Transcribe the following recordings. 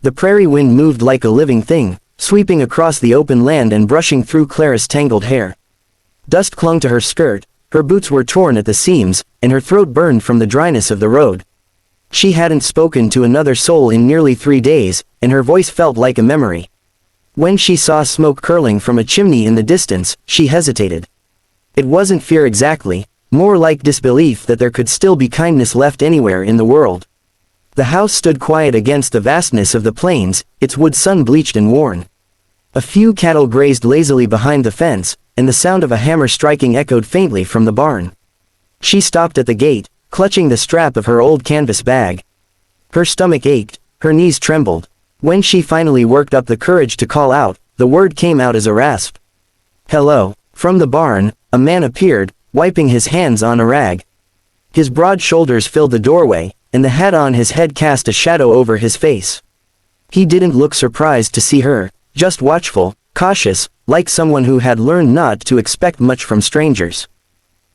The prairie wind moved like a living thing, sweeping across the open land and brushing through Clara's tangled hair. Dust clung to her skirt, her boots were torn at the seams, and her throat burned from the dryness of the road. She hadn't spoken to another soul in nearly 3 days, and her voice felt like a memory. When she saw smoke curling from a chimney in the distance, she hesitated. It wasn't fear exactly, more like disbelief that there could still be kindness left anywhere in the world. The house stood quiet against the vastness of the plains, its wood sun-bleached and worn. A few cattle grazed lazily behind the fence, and the sound of a hammer striking echoed faintly from the barn. She stopped at the gate, clutching the strap of her old canvas bag. Her stomach ached, her knees trembled. When she finally worked up the courage to call out, the word came out as a rasp. "Hello." From the barn, a man appeared, wiping his hands on a rag. His broad shoulders filled the doorway, and the hat on his head cast a shadow over his face. He didn't look surprised to see her, just watchful, cautious, like someone who had learned not to expect much from strangers.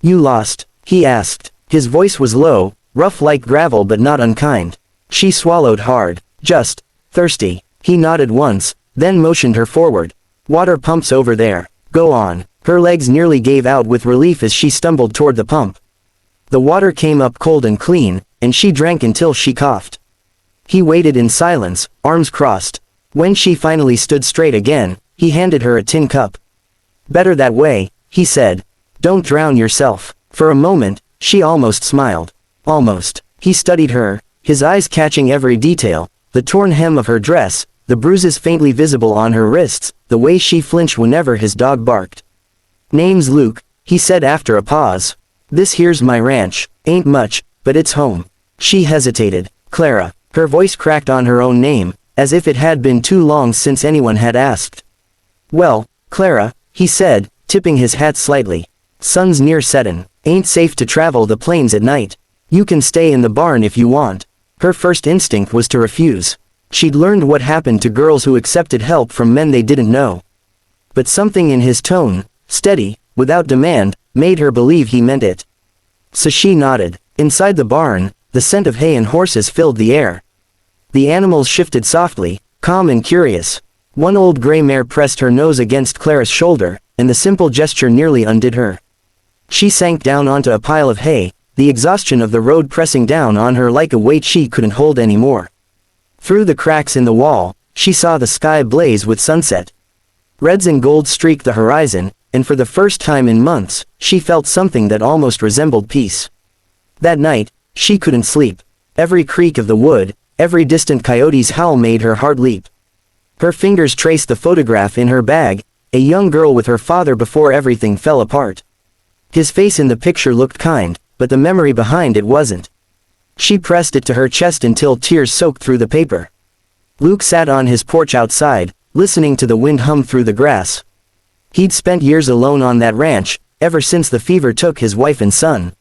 "You lost?" he asked. His voice was low, rough like gravel but not unkind. She swallowed hard. "Just thirsty." He nodded once, then motioned her forward. "Water pumps over there. Go on." Her legs nearly gave out with relief as she stumbled toward the pump. The water came up cold and clean, and she drank until she coughed. He waited in silence, arms crossed. When she finally stood straight again, he handed her a tin cup. "Better that way," he said. "Don't drown yourself." For a moment, she almost smiled. Almost. He studied her, his eyes catching every detail, the torn hem of her dress, the bruises faintly visible on her wrists, the way she flinched whenever his dog barked. "Name's Luke," he said after a pause. "This here's my ranch, ain't much, but it's home." She hesitated. "Clara." Her voice cracked on her own name, as if it had been too long since anyone had asked. "Well, Clara," he said, tipping his hat slightly. "Sun's near settin'. Ain't safe to travel the plains at night. You can stay in the barn if you want." Her first instinct was to refuse. She'd learned what happened to girls who accepted help from men they didn't know. But something in his tone, steady, without demand, made her believe he meant it. So she nodded. Inside the barn, the scent of hay and horses filled the air. The animals shifted softly, calm and curious. One old gray mare pressed her nose against Clara's shoulder, and the simple gesture nearly undid her. She sank down onto a pile of hay, the exhaustion of the road pressing down on her like a weight she couldn't hold anymore. Through the cracks in the wall, she saw the sky blaze with sunset. Reds and gold streaked the horizon, and for the first time in months, she felt something that almost resembled peace. That night, she couldn't sleep. Every creak of the wood, every distant coyote's howl made her heart leap. Her fingers traced the photograph in her bag, a young girl with her father before everything fell apart. His face in the picture looked kind, but the memory behind it wasn't. She pressed it to her chest until tears soaked through the paper. Luke sat on his porch outside, listening to the wind hum through the grass. He'd spent years alone on that ranch, ever since the fever took his wife and son.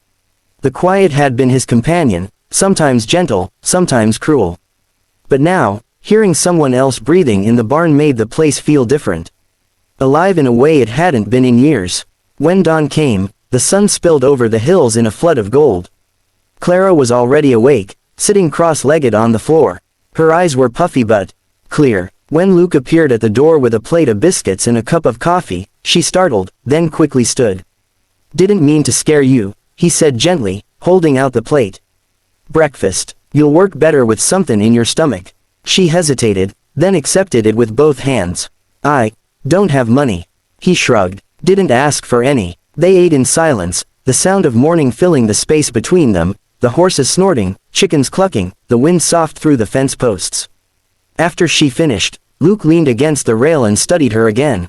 The quiet had been his companion, sometimes gentle, sometimes cruel. But now, hearing someone else breathing in the barn made the place feel different. Alive in a way it hadn't been in years. When dawn came, the sun spilled over the hills in a flood of gold. Clara was already awake, sitting cross-legged on the floor. Her eyes were puffy but clear. When Luke appeared at the door with a plate of biscuits and a cup of coffee, she startled, then quickly stood. "Didn't mean to scare you," he said gently, holding out the plate. "Breakfast. You'll work better with something in your stomach." She hesitated, then accepted it with both hands. "I don't have money." He shrugged. "Didn't ask for any." They ate in silence, the sound of morning filling the space between them, the horses snorting, chickens clucking, the wind soft through the fence posts. After she finished, Luke leaned against the rail and studied her again.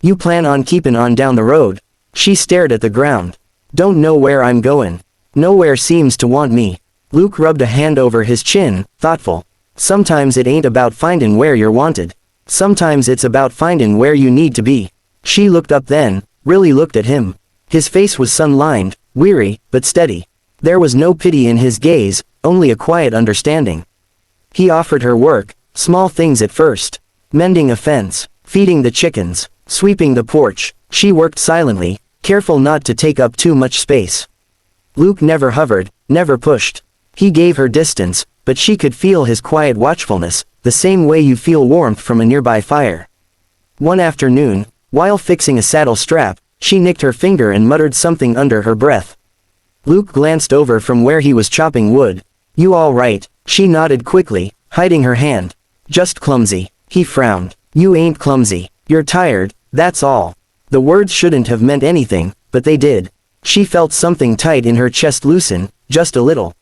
"You plan on keeping on down the road?" She stared at the ground. "Don't know where I'm going. Nowhere seems to want me." Luke rubbed a hand over his chin, thoughtful. "Sometimes it ain't about finding where you're wanted. Sometimes it's about finding where you need to be." She looked up then, really looked at him. His face was sun-lined, weary, but steady. There was no pity in his gaze, only a quiet understanding. He offered her work, small things at first. Mending a fence, feeding the chickens, sweeping the porch. She worked silently, careful not to take up too much space. Luke never hovered, never pushed. He gave her distance, but she could feel his quiet watchfulness, the same way you feel warmth from a nearby fire. One afternoon, while fixing a saddle strap, she nicked her finger and muttered something under her breath. Luke glanced over from where he was chopping wood. "You all right?" She nodded quickly, hiding her hand. "Just clumsy." He frowned. "You ain't clumsy. You're tired, that's all." The words shouldn't have meant anything, but they did. She felt something tight in her chest loosen, just a little.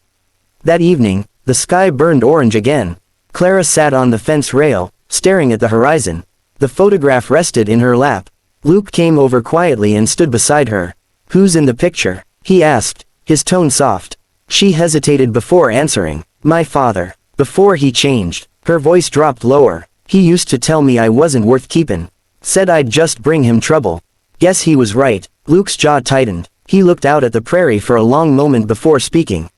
That evening, the sky burned orange again. Clara sat on the fence rail, staring at the horizon. The photograph rested in her lap. Luke came over quietly and stood beside her. "Who's in the picture?" he asked, his tone soft. She hesitated before answering. "My father." Before he changed, her voice dropped lower. "He used to tell me I wasn't worth keepin'. Said I'd just bring him trouble. Guess he was right." Luke's jaw tightened. He looked out at the prairie for a long moment before speaking.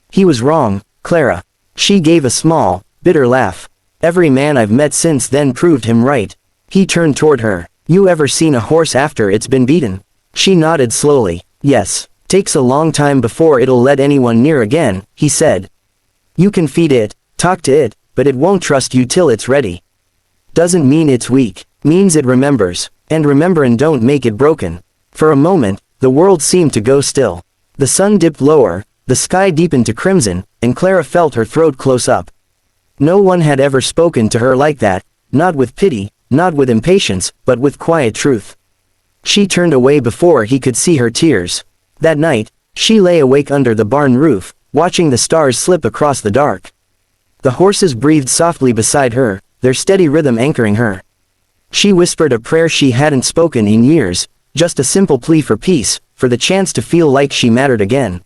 "He was wrong, Clara." She gave a small, bitter laugh. "Every man I've met since then proved him right." He turned toward her. "You ever seen a horse after it's been beaten?" She nodded slowly. "Yes. Takes a long time before it'll let anyone near again," he said. "You can feed it, talk to it, but it won't trust you till it's ready. Doesn't mean it's weak, means it remembers, and rememberin' don't make it broken." For a moment, the world seemed to go still. The sun dipped lower, the sky deepened to crimson, and Clara felt her throat close up. No one had ever spoken to her like that, not with pity, not with impatience, but with quiet truth. She turned away before he could see her tears. That night, she lay awake under the barn roof, watching the stars slip across the dark. The horses breathed softly beside her, their steady rhythm anchoring her. She whispered a prayer she hadn't spoken in years, just a simple plea for peace, for the chance to feel like she mattered again.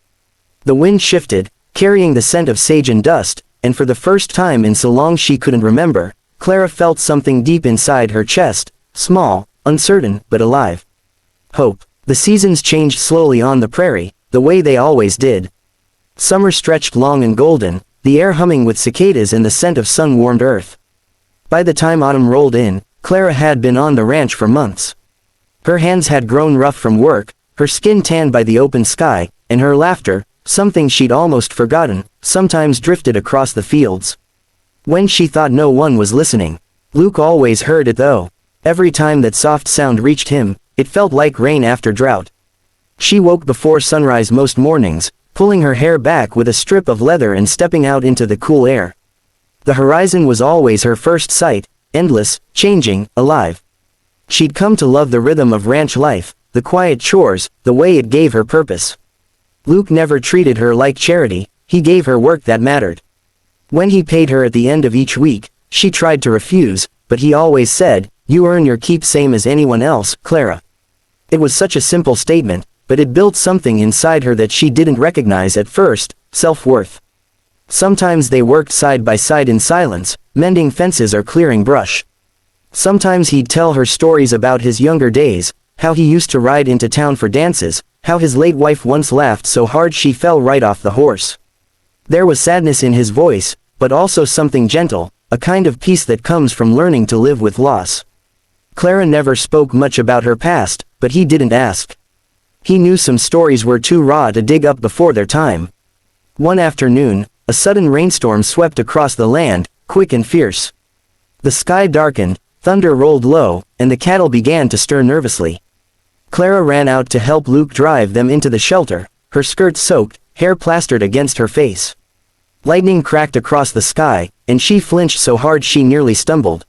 The wind shifted, carrying the scent of sage and dust, and for the first time in so long she couldn't remember, Clara felt something deep inside her chest, small, uncertain, but alive. Hope. The seasons changed slowly on the prairie, the way they always did. Summer stretched long and golden, the air humming with cicadas and the scent of sun-warmed earth. By the time autumn rolled in, Clara had been on the ranch for months. Her hands had grown rough from work, her skin tanned by the open sky, and her laughter, something she'd almost forgotten, sometimes drifted across the fields. When she thought no one was listening, Luke always heard it though. Every time that soft sound reached him, it felt like rain after drought. She woke before sunrise most mornings, pulling her hair back with a strip of leather and stepping out into the cool air. The horizon was always her first sight, endless, changing, alive. She'd come to love the rhythm of ranch life, the quiet chores, the way it gave her purpose. Luke never treated her like charity, he gave her work that mattered. When he paid her at the end of each week, she tried to refuse, but he always said, "You earn your keep same as anyone else, Clara." It was such a simple statement, but it built something inside her that she didn't recognize at first, self-worth. Sometimes they worked side by side in silence, mending fences or clearing brush. Sometimes he'd tell her stories about his younger days, how he used to ride into town for dances, how his late wife once laughed so hard she fell right off the horse. There was sadness in his voice, but also something gentle, a kind of peace that comes from learning to live with loss. Clara never spoke much about her past, but he didn't ask. He knew some stories were too raw to dig up before their time. One afternoon, a sudden rainstorm swept across the land, quick and fierce. The sky darkened, thunder rolled low, and the cattle began to stir nervously. Clara ran out to help Luke drive them into the shelter, her skirt soaked, hair plastered against her face. Lightning cracked across the sky, and she flinched so hard she nearly stumbled.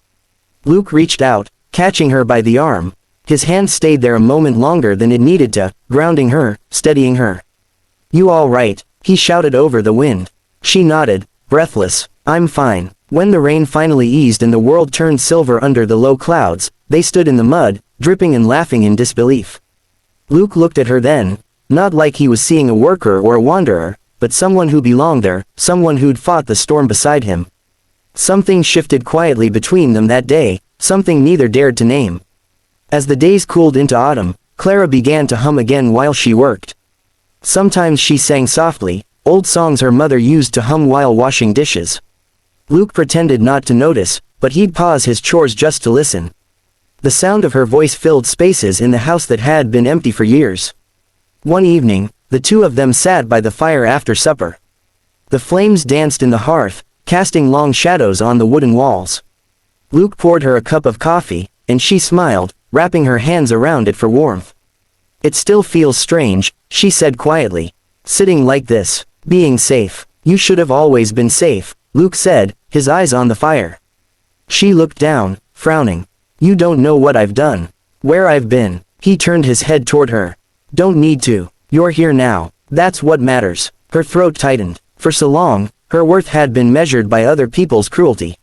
Luke reached out, catching her by the arm. His hand stayed there a moment longer than it needed to, grounding her, steadying her. "You all right?" he shouted over the wind. She nodded, breathless. "I'm fine." When the rain finally eased and the world turned silver under the low clouds, they stood in the mud, dripping and laughing in disbelief. Luke looked at her then, not like he was seeing a worker or a wanderer, but someone who belonged there, someone who'd fought the storm beside him. Something shifted quietly between them that day, something neither dared to name. As the days cooled into autumn, Clara began to hum again while she worked. Sometimes she sang softly, old songs her mother used to hum while washing dishes. Luke pretended not to notice, but he'd pause his chores just to listen. The sound of her voice filled spaces in the house that had been empty for years. One evening, the two of them sat by the fire after supper. The flames danced in the hearth, casting long shadows on the wooden walls. Luke poured her a cup of coffee, and she smiled, wrapping her hands around it for warmth. "It still feels strange," she said quietly. "Sitting like this, being safe." "You should have always been safe," Luke said, his eyes on the fire. She looked down, frowning. "You don't know what I've done. Where I've been." He turned his head toward her. "Don't need to. You're here now. That's what matters." Her throat tightened. For so long, her worth had been measured by other people's cruelty.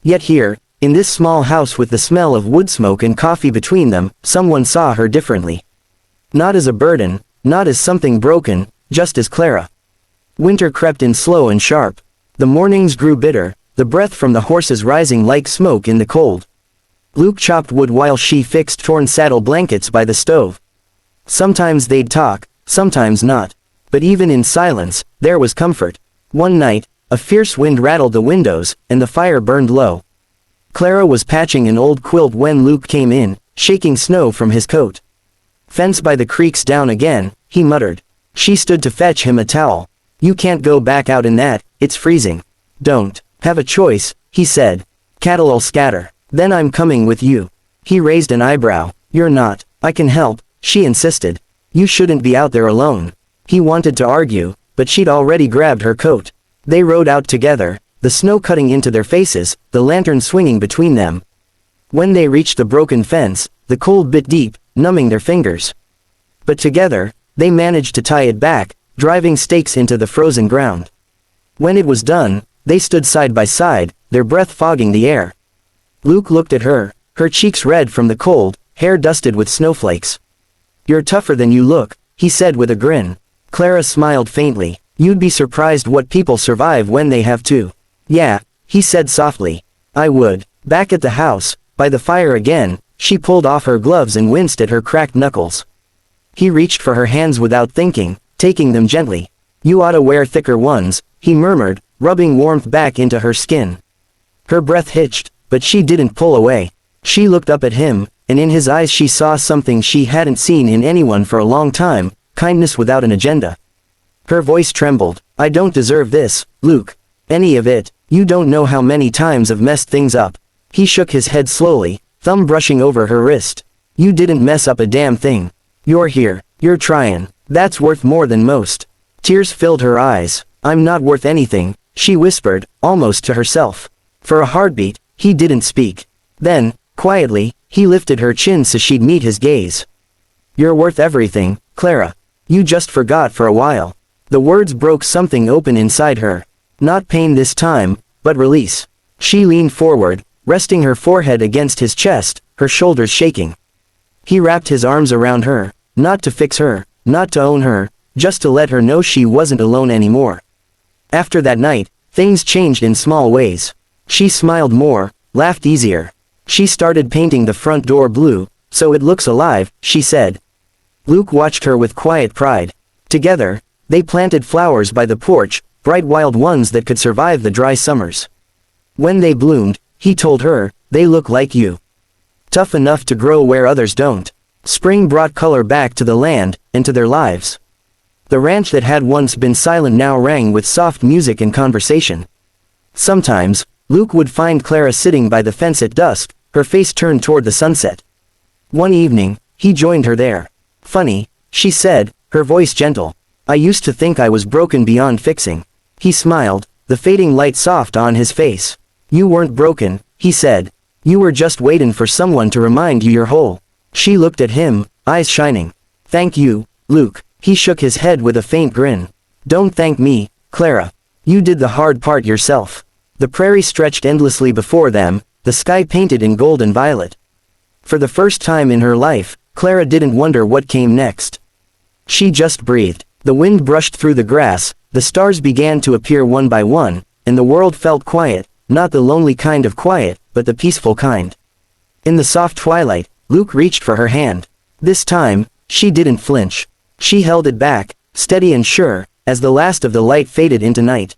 Yet here, in this small house with the smell of wood smoke and coffee between them, someone saw her differently. Not as a burden, not as something broken, just as Clara. Winter crept in slow and sharp. The mornings grew bitter, the breath from the horses rising like smoke in the cold. Luke chopped wood while she fixed torn saddle blankets by the stove. Sometimes they'd talk, sometimes not. But even in silence, there was comfort. One night, a fierce wind rattled the windows, and the fire burned low. Clara was patching an old quilt when Luke came in, shaking snow from his coat. "Fence by the creek's down again," he muttered. She stood to fetch him a towel. "You can't go back out in that, it's freezing." "Don't have a choice," he said. "Cattle'll scatter." "Then I'm coming with you." He raised an eyebrow. "You're not." "I can help," she insisted. "You shouldn't be out there alone." He wanted to argue, but she'd already grabbed her coat. They rode out together, the snow cutting into their faces, the lantern swinging between them. When they reached the broken fence, the cold bit deep, numbing their fingers. But together, they managed to tie it back, driving stakes into the frozen ground. When it was done, they stood side by side, their breath fogging the air. Luke looked at her, her cheeks red from the cold, hair dusted with snowflakes. "You're tougher than you look," he said with a grin. Clara smiled faintly. "You'd be surprised what people survive when they have to." "Yeah," he said softly. "I would." Back at the house, by the fire again, she pulled off her gloves and winced at her cracked knuckles. He reached for her hands without thinking, taking them gently. "You oughta wear thicker ones," he murmured, rubbing warmth back into her skin. Her breath hitched, but she didn't pull away. She looked up at him, and in his eyes she saw something she hadn't seen in anyone for a long time, kindness without an agenda. Her voice trembled. "I don't deserve this, Luke. Any of it. You don't know how many times I've messed things up." He shook his head slowly, thumb brushing over her wrist. "You didn't mess up a damn thing. You're here, you're trying. That's worth more than most." Tears filled her eyes. "I'm not worth anything," she whispered, almost to herself. For a heartbeat, he didn't speak. Then, quietly, he lifted her chin so she'd meet his gaze. "You're worth everything, Clara. You just forgot for a while." The words broke something open inside her. Not pain this time, but release. She leaned forward, resting her forehead against his chest, her shoulders shaking. He wrapped his arms around her, not to fix her, not to own her, just to let her know she wasn't alone anymore. After that night, things changed in small ways. She smiled more, laughed easier. She started painting the front door blue, "So it looks alive," she said. Luke watched her with quiet pride. Together, they planted flowers by the porch, bright wild ones that could survive the dry summers. When they bloomed, he told her, "They look like you. Tough enough to grow where others don't." Spring brought color back to the land, and to their lives. The ranch that had once been silent now rang with soft music and conversation. Sometimes, Luke would find Clara sitting by the fence at dusk, her face turned toward the sunset. One evening, he joined her there. "Funny," she said, her voice gentle. "I used to think I was broken beyond fixing." He smiled, the fading light soft on his face. "You weren't broken," he said. "You were just waiting for someone to remind you you're whole." She looked at him, eyes shining. "Thank you, Luke." He shook his head with a faint grin. "Don't thank me, Clara. You did the hard part yourself." The prairie stretched endlessly before them, the sky painted in gold and violet. For the first time in her life, Clara didn't wonder what came next. She just breathed. The wind brushed through the grass, the stars began to appear one by one, and the world felt quiet, not the lonely kind of quiet, but the peaceful kind. In the soft twilight, Luke reached for her hand. This time, she didn't flinch. She held it back, steady and sure, as the last of the light faded into night.